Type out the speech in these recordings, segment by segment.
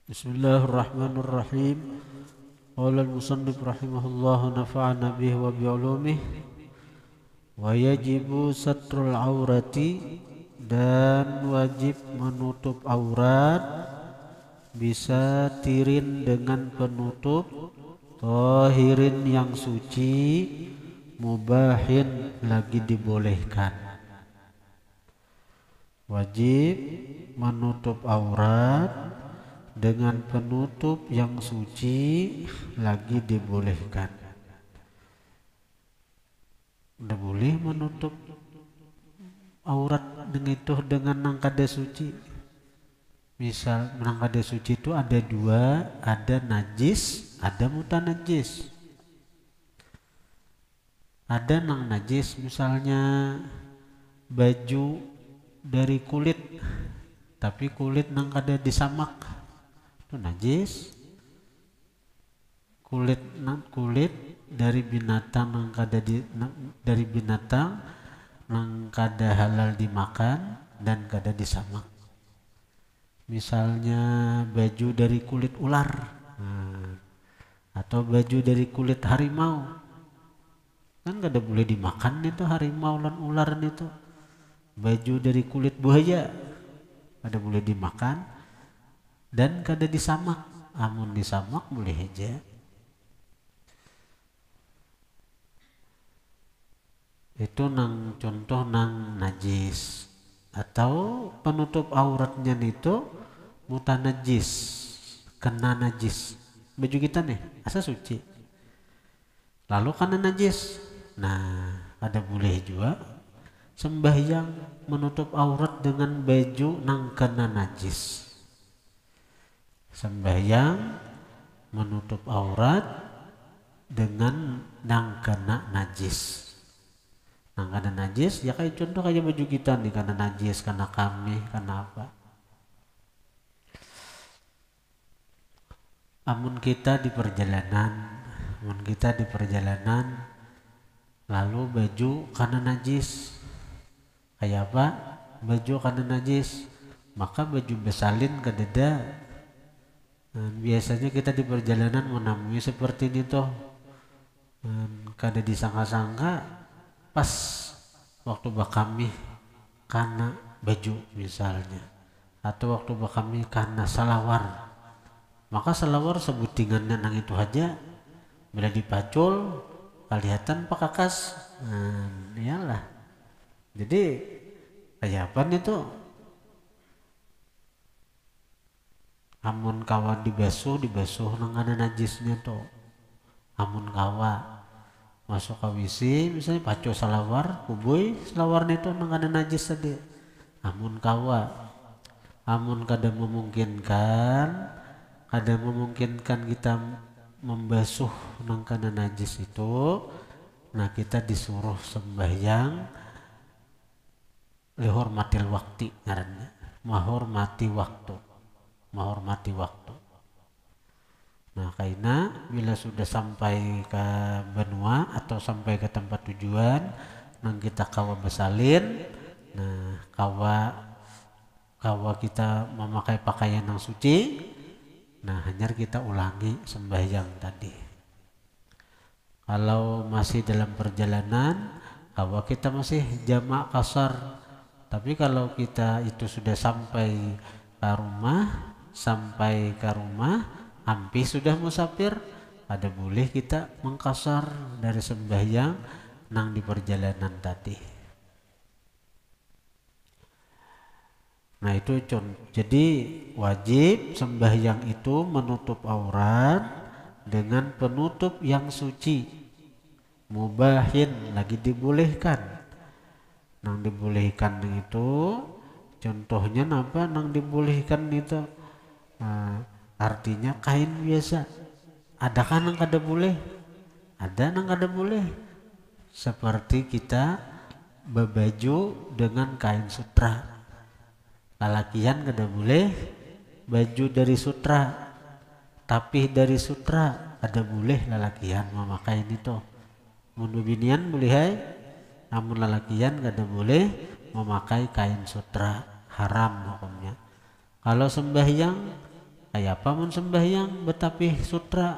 Bismillahirrahmanirrahim. Qala al-musannif rahimahullah nafa'ana bihi wa bi'ulumihi. Wa yajibu satrul aurati, dan wajib menutup aurat, bisa tirin dengan penutup, tahirin yang suci, mubahin lagi dibolehkan. Wajib menutup aurat dengan penutup yang suci lagi dibolehkan. Udah boleh menutup aurat dengan nang kada suci. Misal nang kada suci itu ada dua, ada najis, ada mutanajis. Ada nang najis, misalnya baju dari kulit, tapi kulit nang kada disamak, itu najis. Kulit dari binatang dari binatang nang kada halal dimakan dan kada disamak. Misalnya baju dari kulit ular, atau baju dari kulit harimau, kan kada boleh dimakan itu harimau dan ular itu. Baju dari kulit buaya kada boleh dimakan dan kada disamak. Amun disamak boleh aja. Itu nang contoh nang najis. Atau penutup auratnya itu mutanajis, kena najis. Baju kita nih asa suci, lalu kena najis, nah ada boleh juga sembahyang menutup aurat dengan baju nang kena najis. Sembahyang menutup aurat dengan nang kena najis. Nang kena najis ya kayak contoh kayak baju kita nih kena najis, kena kami, kena apa. Amun kita di perjalanan, lalu baju kena najis. Kayak apa? Baju kena najis, maka baju besalin kadeda. Biasanya kita di perjalanan menemui seperti ini toh, kada disangka-sangka pas waktu bakami karena baju misalnya, atau waktu bakami karena salawar, maka salawar sebutingannya nang itu aja bila dipacul kelihatan pakakas. Iyalah. Jadi kayak apa itu? Amun kawa dibasuh nang ada najisnya tuh. Amun kawa masuk ke WC misalnya pacu salawar, kubui salawarnya itu nang ada najis tadi. Amun kada memungkinkan kita membasuh nang kena najis itu, nah kita disuruh sembahyang lihormatil waktu ngarannya, menghormati waktu. Nah kaina bila sudah sampai ke benua atau sampai ke tempat tujuan nang kita kawa besalin, nah kawa kita memakai pakaian yang suci, nah hanya kita ulangi sembahyang tadi. Kalau masih dalam perjalanan, kawa kita masih jamak kasar. Tapi kalau kita itu sudah sampai ke rumah, hampir sudah musafir, ada boleh kita mengkasar dari sembahyang nang di perjalanan tadi. Nah itu jadi wajib sembahyang itu menutup aurat dengan penutup yang suci, mubahin lagi dibolehkan. Nang dibolehkan itu contohnya apa? Nang dibolehkan itu artinya kain biasa. Adakah nang kada boleh? Ada nang kada boleh. Seperti kita berbaju dengan kain sutra. Lalakian kada boleh baju dari sutra, tapi dari sutra kada boleh lalakian memakai itu. Mun binian boleh hai, namun lalakian kada boleh memakai kain sutra, haram hukumnya. Kalau sembahyang kayak apa mun sembahyang betapih sutra.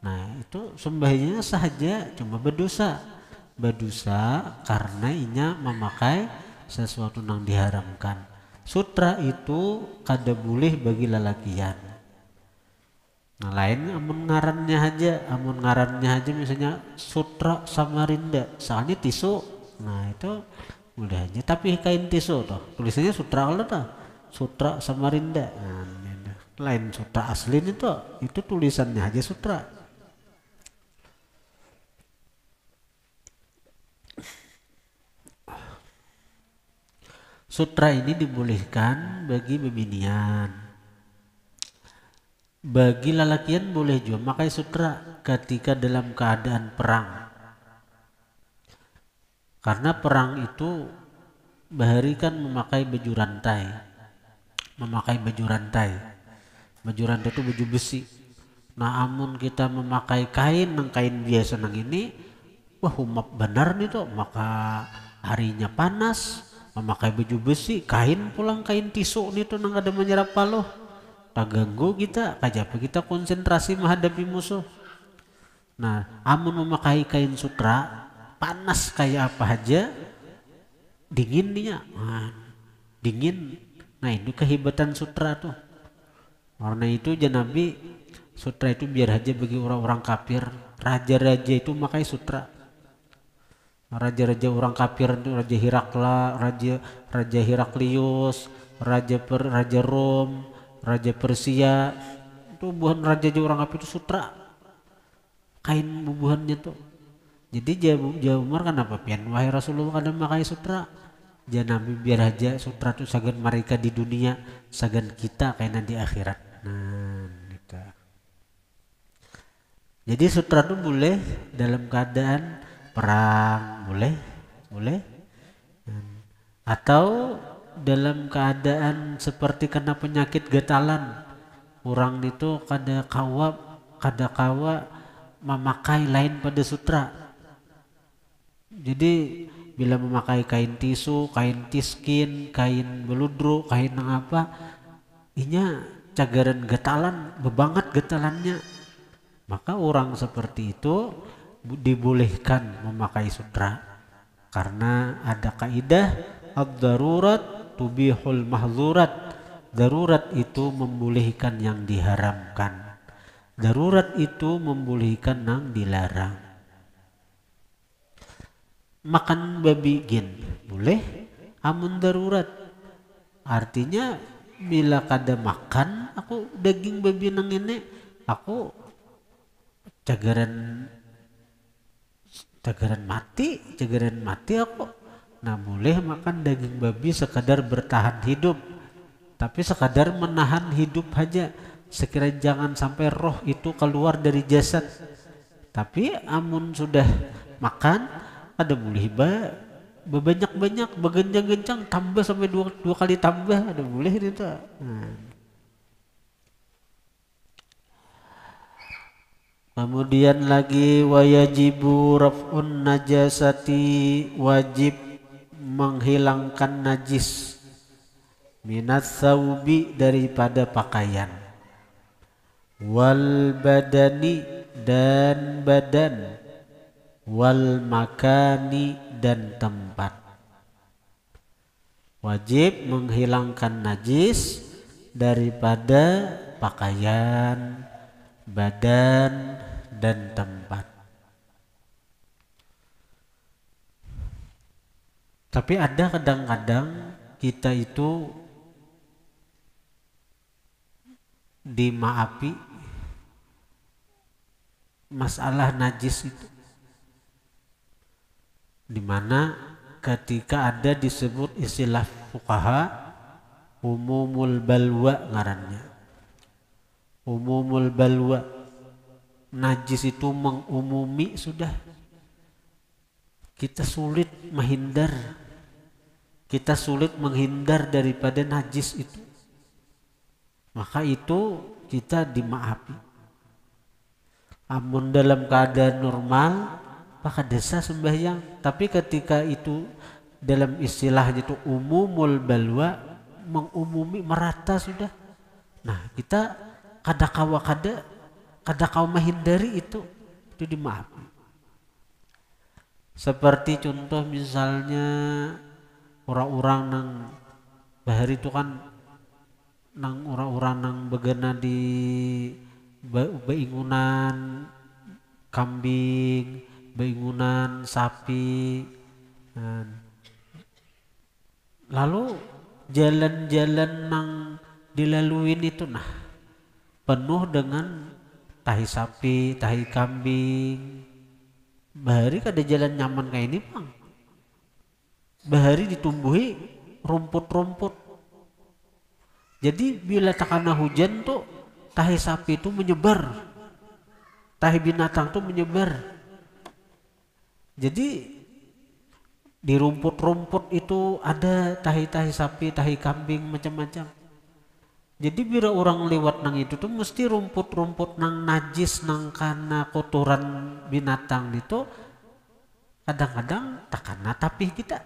Nah itu sembahyangnya saja cuma berdosa karena inya memakai sesuatu yang diharamkan. Sutra itu kada boleh bagi lalakian. Nah lain amun ngarannya aja misalnya Sutra Samarinda, soalnya tisu. Nah itu udah aja, tapi kain tisu toh tulisannya Sutra Allah toh, Sutra Samarinda. Nah, lain sutra asli itu tulisannya aja sutra. Sutra ini dibolehkan bagi bebinian, bagi lalakian boleh juga memakai sutra ketika dalam keadaan perang, karena perang itu bahari kan memakai baju rantai. Baju rantai itu baju besi. Nah amun kita memakai kain biasa nang ini, wah humap benar nih tuh, maka harinya panas. Memakai baju besi, kain tisu nih tuh nang ada menyerap paloh, tak ganggu kita, kajapa kita konsentrasi menghadapi musuh. Nah amun memakai kain sutra, panas kayak apa aja, dingin nih ya, dingin. Nah itu kehebatan sutra tuh. Karena itu Nabi sutra itu biar aja bagi orang-orang kafir. Raja-raja itu makai sutra. Raja-raja orang kafir itu Raja Herakla, Raja Heraklius, Raja Rom, Raja Persia. Itu buhan raja orang kafir itu sutra. Kain bubuhannya tuh. Jadi jauh Umar kenapa pian wahai Rasulullah kada makai sutra? Nabi biar aja sutra itu sagan mereka di dunia, sagan kita kayaknya di akhirat. Nah, gitu. Jadi sutra itu boleh dalam keadaan perang, boleh. Atau dalam keadaan seperti kena penyakit gatalan, orang itu kada kawa memakai lain pada sutra. Jadi bila memakai kain tisu, kain tiskin, kain beludru, kain apa, inya cagaran getalan, bebanget getalannya. Maka orang seperti itu dibolehkan memakai sutra. Karena ada kaidah ad-darurat tubihul mahzurat. Darurat itu membolehkan yang diharamkan. Darurat itu membolehkan yang dilarang. Makan babi gin boleh amun darurat, artinya bila kada makan aku daging babi nang ini, aku cagaran mati aku. Nah boleh makan daging babi sekadar bertahan hidup, tapi sekadar menahan hidup aja, sekiranya jangan sampai roh itu keluar dari jasad. Tapi amun sudah makan ada boleh banyak begencang-gencang tambah sampai dua kali tambah, ada boleh itu. Kemudian lagi wayajibu raf'un najasati, wajib menghilangkan najis, minas saubi daripada pakaian, wal badani dan badan, wal makani dan tempat. Wajib menghilangkan najis daripada pakaian, badan dan tempat. Tapi ada kadang-kadang kita itu dimaafi masalah najis itu, dimana ketika ada disebut istilah fuqaha umumul balwa ngarannya. Umumul balwa, najis itu mengumumi sudah. Kita sulit menghindar daripada najis itu. Maka itu kita dimaafi. Amun dalam keadaan normal maka desa sembahyang, tapi ketika itu dalam istilahnya itu umumul balwa, mengumumi merata sudah. Nah kita kada kau menghindari itu dimaafi. Seperti contoh misalnya orang-orang nang bahari itu kan nang orang-orang nang begena di beingunan kambing, beingunan sapi. Lalu jalan-jalan nang dilaluin itu penuh dengan tahi sapi, tahi kambing. Bahari kada jalan nyaman kayak ini bang. Bahari ditumbuhi rumput-rumput. Jadi bila takana hujan tuh tahi sapi itu menyebar, tahi binatang tuh menyebar. Jadi di rumput-rumput itu ada tahi-tahi sapi, tahi kambing macam-macam. Jadi bila orang lewat nang itu tuh mesti rumput-rumput nang najis nang karena kotoran binatang itu kadang-kadang takana tapi kita.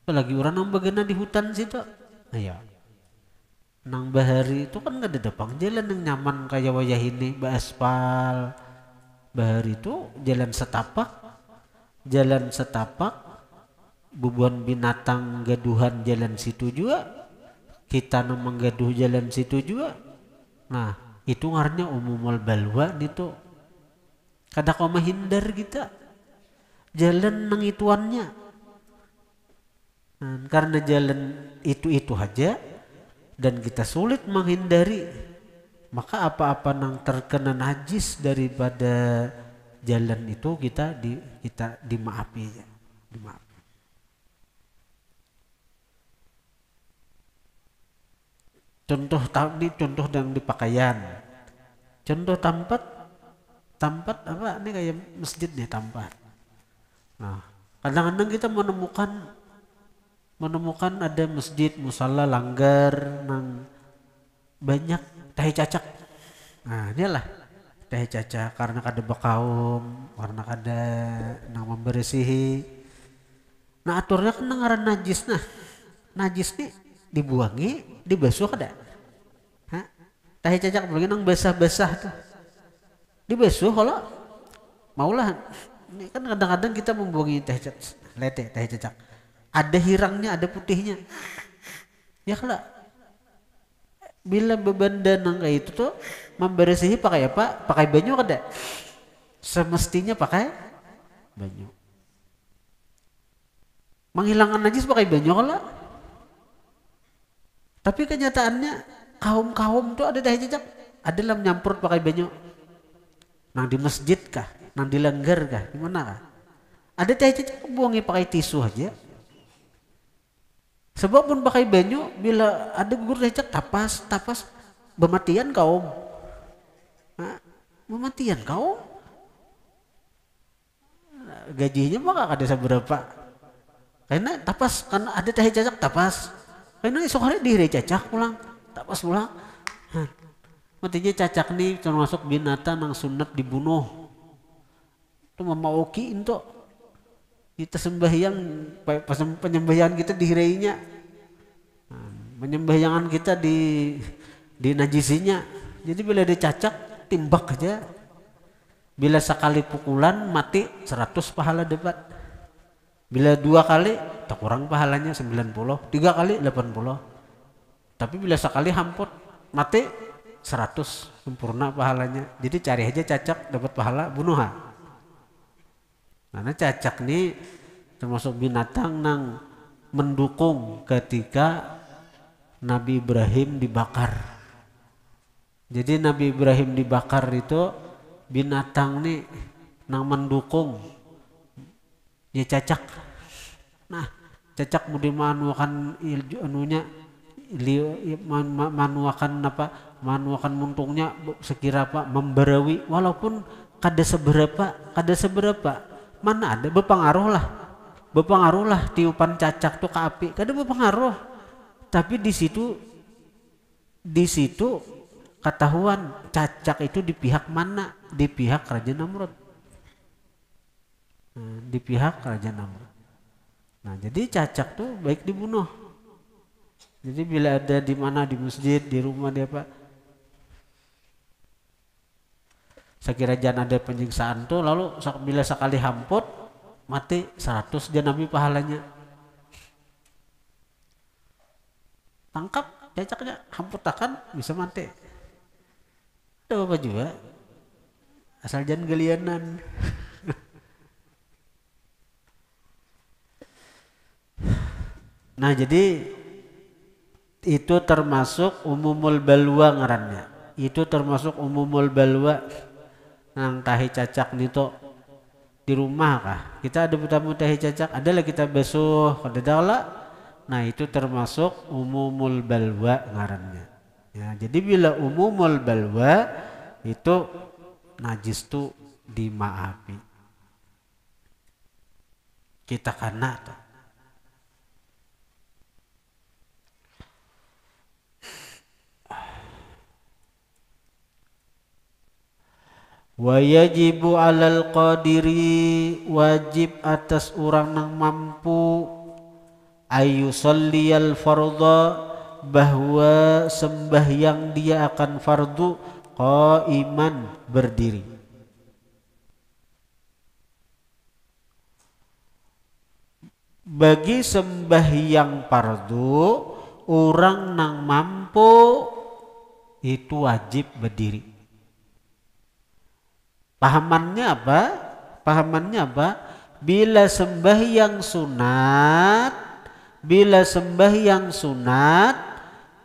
Apalagi orang nang bagana di hutan situ. Ayo. Nang bahari itu kan gak ada depang jalan yang nyaman kayak wayah ini, beraspal. Bahari itu jalan setapak, bubuhan binatang gaduhan jalan situ juga. Kita menggaduh jalan situ juga. Nah, itu ngarannya umumul balwa itu. Kada kau menghindar kita. Jalan nang ituannya. Karena jalan itu aja dan kita sulit menghindari, maka apa-apa nang terkena najis daripada jalan itu kita dimaafi ya. Dimaafi. Contoh yang di pakaian. Contoh tempat apa ini kayak masjid nih tempat. Nah, kadang-kadang kita menemukan ada masjid musala langgar nang banyak tahi cacak. Nah, inilah tahi cacak karena kada bakaum, karena kada nang membersihi. Nah, aturnya kan ngaran najis najis nih dibuangi, dibasuh kada. Tahi cacak begini nang basah-basah tuh. Dibasuh kalau maulah. Ini kan kadang-kadang kita membuangi tahi cacak. Ada hirangnya, ada putihnya. Ya kalau bila bebanda nang kayak itu tuh membersihi pakai apa? Pakai banyu kada? Semestinya pakai banyu. Menghilangkan najis pakai banyu kalau. Tapi kenyataannya kaum tuh ada tahi cacak, ada lah menyamprot pakai banyu. Nang di masjid kah? Nang di langgar kah? Di mana kah? Ada tahi cacak buangi pakai tisu aja. Sebab pun pakai banyu bila ada gugur cacak tapas bematian kaum. Bematian kaum. Gajinya mah ada seberapa. Karena tapas karena ada tahi cacak tapas. Karena esok hari dihiri cacak pulang, tapas pulang. Matinya cacak nih termasuk binatang yang sunat dibunuh. Itu memauki itu. Kita sembahyang pas penyembahyangan kita dihirainya. Penyembahyangan kita di najisinya. Jadi bila dicacak timbak aja. Bila sekali pukulan mati 100 pahala dapat. Bila 2 kali tak kurang pahalanya 90, 3 kali 80. Tapi bila sekali hamput mati 100 sempurna pahalanya. Jadi cari aja cacak dapat pahala bunuhan. Karena cacak nih termasuk binatang nang mendukung ketika Nabi Ibrahim dibakar. Jadi Nabi Ibrahim dibakar itu binatang nih nang mendukung ya cacak. Nah, cacak mau dimanuakan anunya manuakan muntungnya sekira apa memberawi walaupun kada seberapa mana ada berpengaruh lah tiupan cacak tuh ke api kada berpengaruh tapi di situ ketahuan cacak itu di pihak mana, di pihak Raja Namrud. Di pihak Raja Namrud. Nah, jadi cacak tuh baik dibunuh. Jadi bila ada di mana di masjid, di rumah dia apa, Sekira jangan ada penyiksaan tuh, lalu bila sekali hamput mati 100 janabi pahalanya. Tangkap cacaknya, hamputakan bisa mati. Ada apa juga? Asal jangan gelianan. Nah jadi itu termasuk umumul balwa ngarannya. Itu termasuk umumul balwa. Nang tahi cacak nito di rumah kah? Kita ada bertamu tahi cacak, adalah kita basuh kada dala. Nah itu termasuk umumul balwa ngarannya. Ya, jadi bila umumul balwa itu najis tu dimaafi. Kita kena tuh. Wa yajibu 'alal qadiri, wajib atas orang yang mampu ayu salliyal fardha, bahwa sembahyang dia akan fardu qaiman, berdiri. Bagi sembahyang fardu orang yang mampu itu wajib berdiri. Pahamannya apa? Pahamannya apa? Bila sembahyang sunat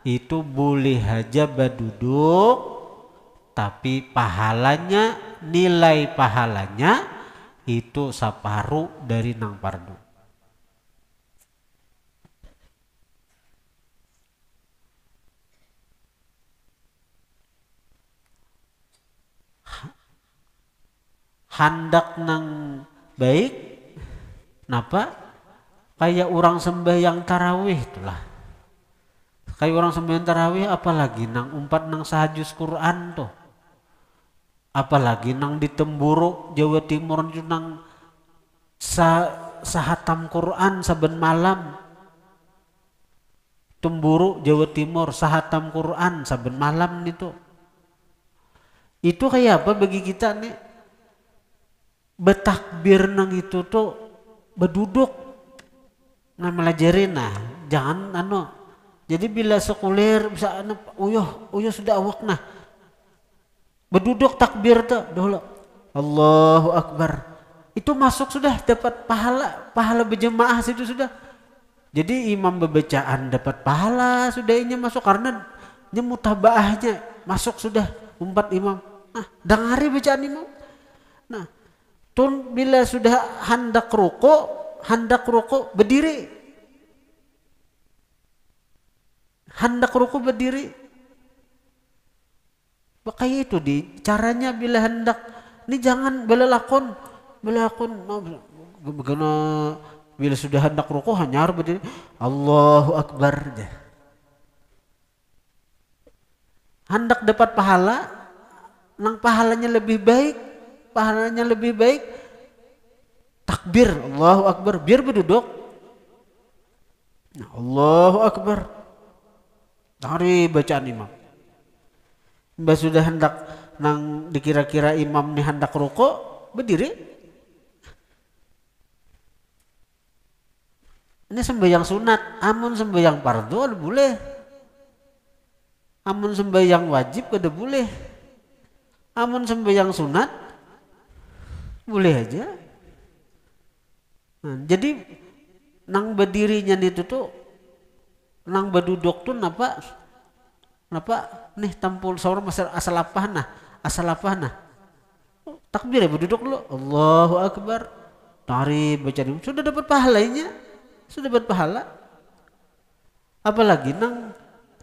itu boleh aja berduduk, tapi pahalanya, nilai pahalanya itu separuh dari nang fardu. Handak nang baik, napa? Kayak orang sembahyang tarawih itulah. Kayak orang sembahyang tarawih, apalagi nang umpat nang sahajus Quran tuh. Apalagi nang di Temburu Jawa Timur itu nang sahatam Quran saben malam. Temburu Jawa Timur sahatam Quran saben malam itu. Itu kayak apa bagi kita nih? Betakbir nang itu tuh berduduk nah melajarin, nah jangan jadi bila sekuler bisa uyuh sudah awak nah berduduk takbir tuh dulu Allahu Akbar, itu masuk sudah dapat pahala berjemaah situ sudah. Jadi imam bebacaan dapat pahala sudah, ini masuk karena mutaba'ahnya masuk sudah umpat imam. Nah dengari bacaan imam. Nah bila sudah hendak ruku berdiri. Hendak ruku berdiri. Kayak itu di caranya bila hendak ini jangan belakon begana bila sudah hendak ruku hanya harus berdiri Allahu Akbar. Hendak dapat pahala, nang pahalanya lebih baik takbir Allahu Akbar, biar berduduk. Nah, Allahu Akbar dari bacaan imam. Mbak sudah hendak nang dikira-kira imam nih hendak rukuk berdiri. Ini sembahyang sunat, amun sembahyang fardu ada boleh. Amun sembahyang wajib ada boleh. Amun sembahyang sunat boleh aja. Nah, jadi nang berdirinya itu tuh, nang berduduk tuh napa nih tampul seorang asal apa nah takbir ya berduduk dulu Allahu Akbar, tari baca sudah dapat pahalanya, sudah dapat pahala. Apalagi nang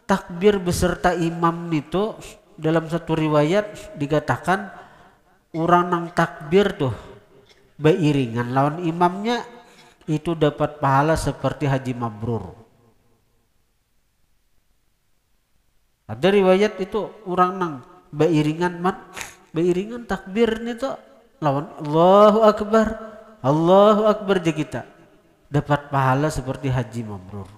takbir beserta imam itu dalam satu riwayat dikatakan orang nang takbir tuh beriringan lawan imamnya itu dapat pahala seperti haji mabrur. Ada riwayat itu orang nang beriringan takbir itu lawan Allahu Akbar je kita dapat pahala seperti haji mabrur.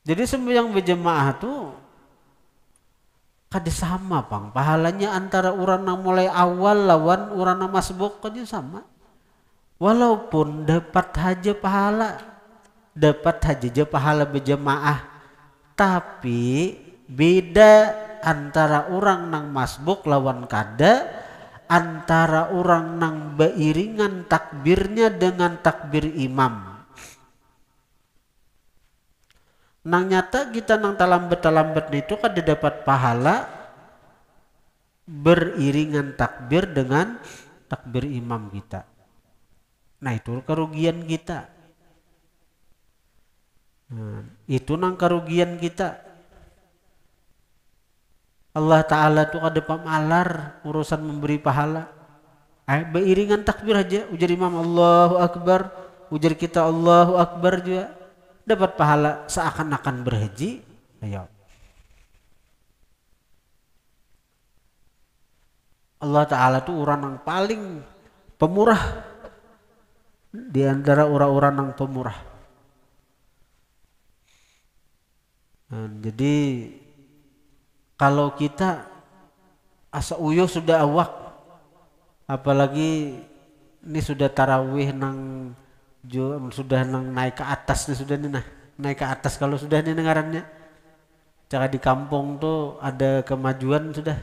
Jadi sembahyang berjemaah tuh kada sama pang pahalanya antara orang yang mulai awal lawan orang yang masbuk kada sama. Walaupun dapat haja pahala berjamaah, tapi beda antara orang nang masbuk lawan kada, antara orang nang beiringan takbirnya dengan takbir imam. Nang nyata kita nang talambat itu kada dapat pahala beriringan takbir dengan takbir imam kita. Nah itu kerugian kita. Itu nang kerugian kita. Allah Ta'ala tuh kada pamalar urusan memberi pahala. Beriringan takbir aja, ujar imam Allahu Akbar, ujar kita Allahu Akbar juga. Dapat pahala seakan-akan berhaji. Ayo. Allah Ta'ala tuh orang yang paling pemurah di antara orang-orang yang pemurah. Jadi kalau kita asa uyuh sudah awak, apalagi ini sudah tarawih nang sudah nang naik ke atas nih, sudah nih naik ke atas. Kalau sudah nih ngarannya cara di kampung tuh ada kemajuan sudah,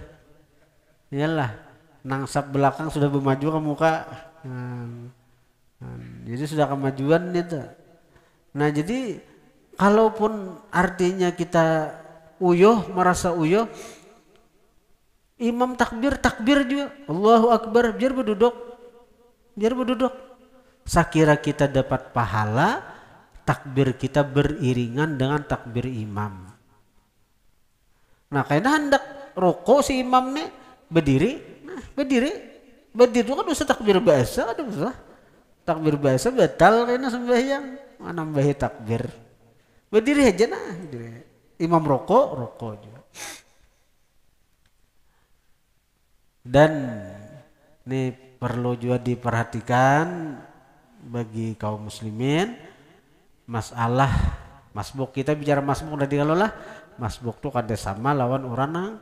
iyalah nang sap belakang sudah bermaju ke muka. Jadi sudah kemajuan itu. Nah jadi kalaupun artinya kita uyuh, merasa uyuh, imam takbir juga Allahu Akbar, biar berduduk. Sakira kita dapat pahala takbir kita beriringan dengan takbir imam. Nah kayaknya hendak rokok si imam nih berdiri itu kan usah takbir biasa, ada usah takbir biasa batal kayaknya sembahyang, nambahi takbir berdiri aja nah. Imam rokok juga. Dan ini perlu juga diperhatikan bagi kaum muslimin masalah masbuk. Kita bicara masbuk tadi, kalau lah masbuk tuh kada sama lawan orang yang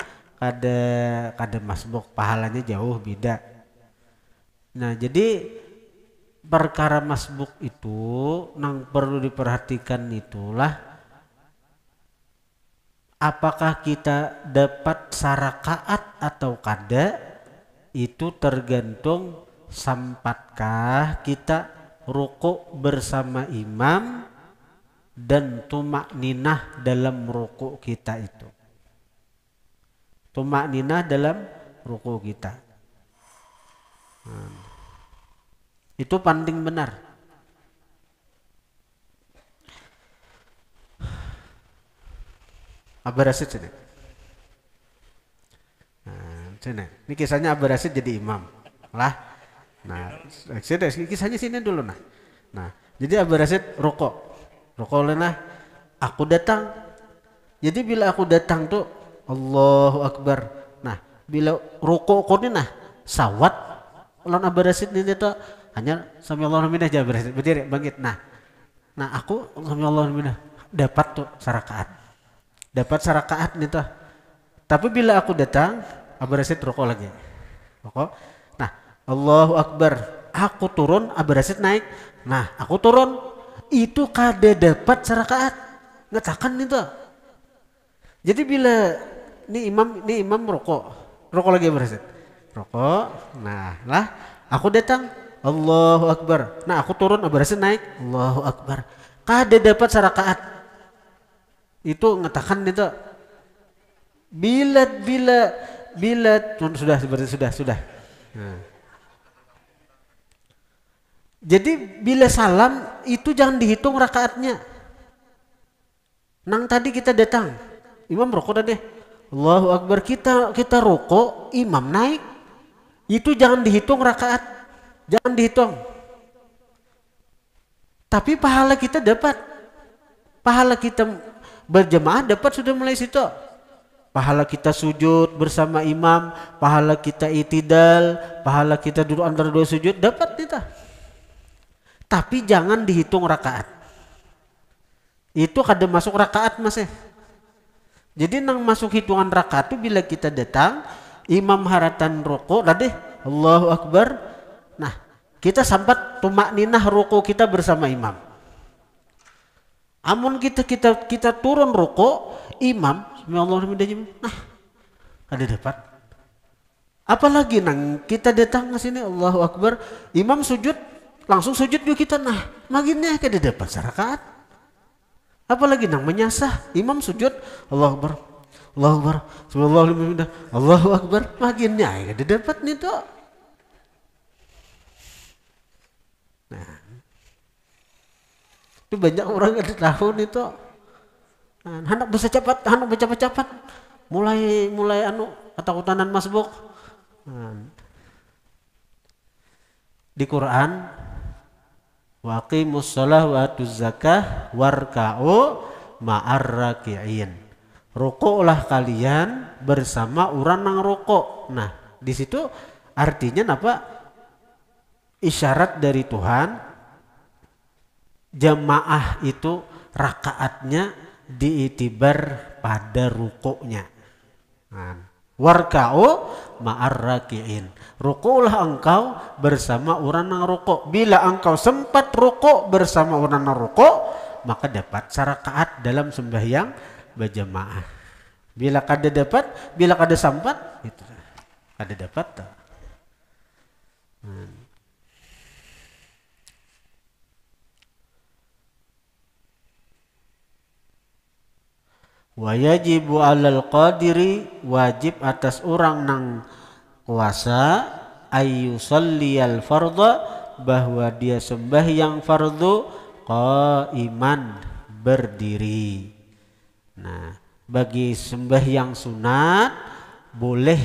kada masbuk, pahalanya jauh beda. Nah jadi perkara masbuk itu nang perlu diperhatikan itulah apakah kita dapat sarakaat atau kada. Itu tergantung sampatkah kita rukuk bersama imam dan tumak ninah dalam rukuk kita itu. Tumak ninah dalam rukuk kita. Itu penting benar. Abah Rasid sini. Ini kisahnya Abah Rasid jadi imam lah. Nah, kisahnya sini dulu nah. Jadi Abah Rasid rokok lena, aku datang. Jadi bila aku datang tuh Allahu Akbar. Nah, bila rokok kau ni nah sawat lawan Abah Rasid ini tuh hanya sami Allahu minah aja Abah Rasid berdiri bangkit. Nah aku sami Allahu minah dapat tuh sarakaat. Dapat sarakaat nih tuh. Tapi bila aku datang Abah Rasid rokok lagi. Nah Allahu Akbar, aku turun, Abah Rasid naik. Nah aku turun, itu kada dapat sarakaat, ngetakan itu. Jadi bila ini imam rokok lagi Abah Rasid rokok. Nah lah aku datang Allahu Akbar. Nah aku turun, Abah Rasid naik Allahu Akbar, kada dapat sarakaat. Itu ngetakan itu. Bila sudah seperti sudah. Nah. Jadi bila salam itu jangan dihitung rakaatnya. Nang tadi kita datang, imam rokok tadi, Allahu Akbar, kita rokok, imam naik, itu jangan dihitung rakaat, jangan dihitung. Tapi pahala kita dapat, pahala kita berjemaah dapat sudah mulai situ. Pahala kita sujud bersama imam, pahala kita itidal, pahala kita duduk antara dua sujud, dapat kita. Tapi jangan dihitung rakaat. Itu kada masuk rakaat masih. Jadi nang masuk hitungan rakaat itu bila kita datang, imam haratan rukuk, tadi Allahu Akbar. Nah, kita sampat tumakninah rukuk kita bersama imam. Amun kita turun rukuk, imam, nah, ada dapat. Apalagi nang kita datang ke sini Allahu Akbar, imam sujud, langsung sujud juga kita, nah, maginnya kada dapat sarakaat. Apalagi nang menyasah, imam sujud, Allahu Akbar, Allahu Akbar, subhanallah, Allahu Akbar, maginnya kada dapat nih tuh. Nah, itu banyak orang ada tahu nih tuh. Nah, hendak bisa cepat, hendak bercepat-cepat, mulai anu ketakutan masbuk. Nah, di Quran waqimus shalah wa atuz zakah warka'u ma'ar raki'in. Rukuklah kalian bersama orang nang rukuk. Nah, di situ artinya apa? Isyarat dari Tuhan, jamaah itu rakaatnya diitibar pada rukuknya. Nah, warka'u ma'ar raki'in. Rukulah engkau bersama orang yang rukuk. Bila engkau sempat rukuk bersama orang yang rukuk, maka dapat sarakaat dalam sembahyang berjamaah. Bila kada dapat, bila kada sempat, itu kada dapat. Wa yajibu 'alal qadiri, wajib atas orang nang kuasa, ayyusalliyal fardha, bahwa dia sembahyang fardu qaiman, berdiri. Nah, bagi sembahyang sunat boleh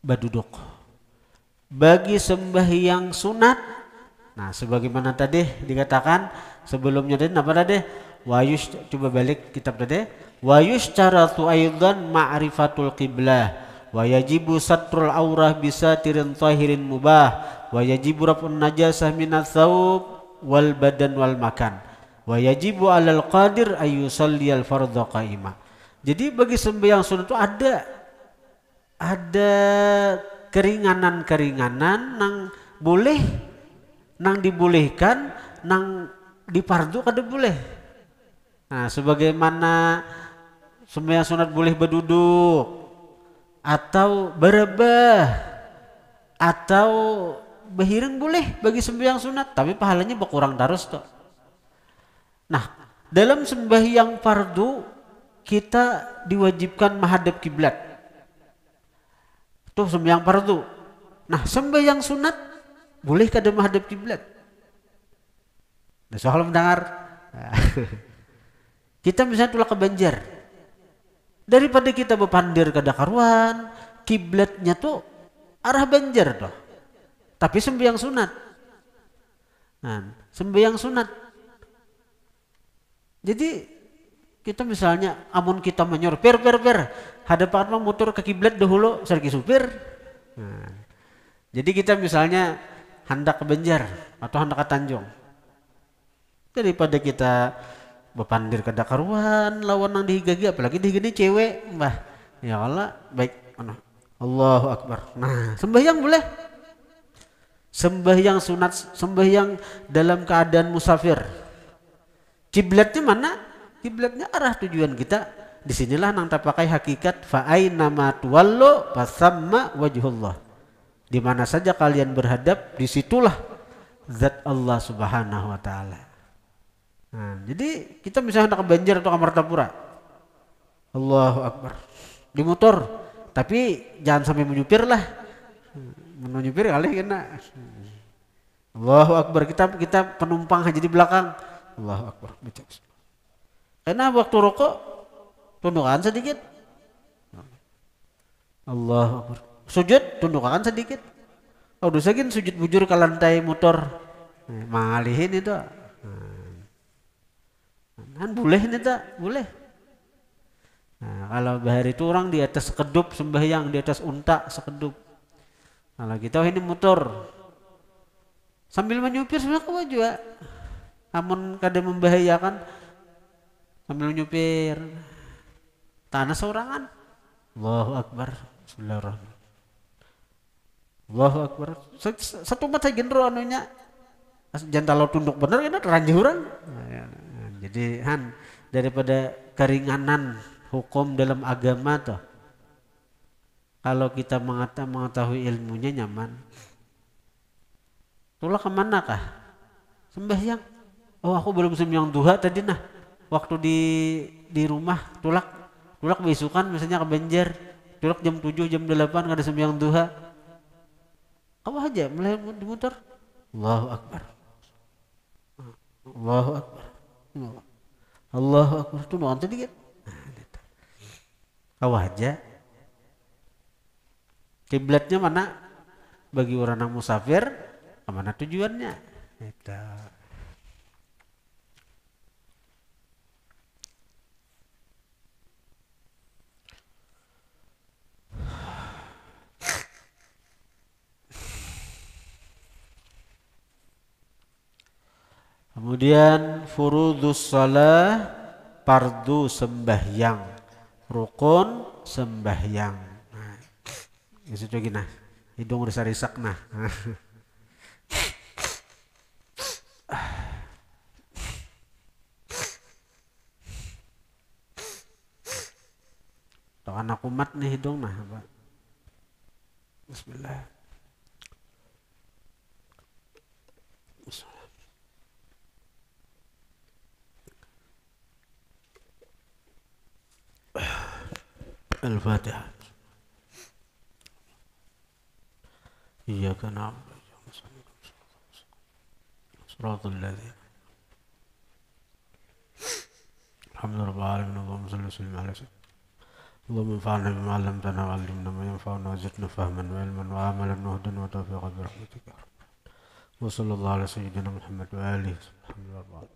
berduduk. Bagi sembahyang sunat, nah sebagaimana tadi dikatakan sebelumnya tadi apa tadi? Coba balik kitab tadi. Wa yushtaratu aidan ma'rifatul qiblah wa yajibu satrul aurah bisatirin tahirin mubah wa yajibu raf'un najasah minats thawb wal badan wal makan wa yajibu 'alal qadir ayyusalliyal fardhu qa'ima. Jadi bagi sembahyang sunat itu ada keringanan-keringanan nang boleh, nang dibolehkan, nang di fardu kada boleh. Nah, sebagaimana sembahyang sunat boleh berduduk atau berebah atau berhiring boleh bagi sembahyang sunat, tapi pahalanya berkurang terus tuh. Nah, dalam sembahyang fardu kita diwajibkan menghadap kiblat. Itu sembahyang fardu. Nah, sembahyang sunat boleh kada menghadap kiblat? Nah, soal mendengar. Kita misalnya tulah ke Banjar, daripada kita berpandir ke Dakaruan, kiblatnya tuh arah Banjar tuh, tapi sembahyang sunat. Nah, sembahyang sunat. Jadi kita misalnya, amun kita menyor, per, hadapan motor ke kiblat dahulu, sergi supir. Nah, jadi kita misalnya hendak ke Banjar atau hendak ke Tanjung, daripada kita berpandir ke Dakaruan lawan nang dihigagi, apalagi dihigani cewek, mbah ya Allah, baik Allahu Akbar. Nah, sembahyang boleh, sembahyang sunat, sembahyang dalam keadaan musafir, kiblatnya mana? Kiblatnya arah tujuan kita. Disinilah nang tak pakai hakikat fa aina ma tuwallu fasamma wajhullah. Di mana saja kalian berhadap, disitulah zat Allah Subhanahu wa taala. Nah, jadi kita misalnya hendak ke Banjar atau ke Martapura, Allahu Akbar, di motor, tapi jangan sampai menyupir lah, menyupir kali kena. Allahu Akbar, kita penumpang aja di belakang, Allahu Akbar. Karena waktu rokok tundukkan sedikit, Allahu Akbar. Sujud tundukkan sedikit. Oh, dosa gin sujud bujur ke lantai motor, malihin itu. Kan boleh nih tak? Boleh. Nah, kalau bahari itu orang di atas sekedup sembahyang, di atas unta sekedup. Kalau kita ini motor sambil menyupir sebenarnya juga, namun kadang membahayakan sambil menyupir. Tanah sorangan. Allahu Akbar. Bismillahirrahmanirrahim. Allahu Akbar. Satu mata gendro anunya. Jangan kalau tunduk bener kan ranjuran. Jadi daripada keringanan hukum dalam agama tuh. Kalau kita mengetahui ilmunya nyaman. Tulak kemana kah? Sembahyang. Oh aku belum sembahyang duha tadi nah. Waktu di rumah tulak besukan misalnya ke Banjar. Tulak jam 7 jam 8 kada sembahyang duha. Apa aja mulai dimuter. Allahu Akbar. Allahu Akbar. Allahu Akbar. Tuh nonton dikit. Apa aja. Kiblatnya mana? Bagi orang yang musafir, kemana tujuannya? Itu. Kemudian furudus shalah, fardu sembahyang, rukun sembahyang. Nah, itu gini nah, hidung risak nah. Tuh anak umat nih hidung nah, apa? Bismillah. Al-Fatihah. Iyyaka na'budu wa iyyaka nasta'in. Shiratal ladzina an'amta 'alaihim ghayril maghdubi 'alaihim. اللهم انفعنا بما علمتنا وعلمنا ما ينفعنا وزدنا فهما وعلما وعملا وهدى وتوفيقا برحمتك يا رب. وصلى الله على سيدنا محمد وآله سبحانه وتعالى.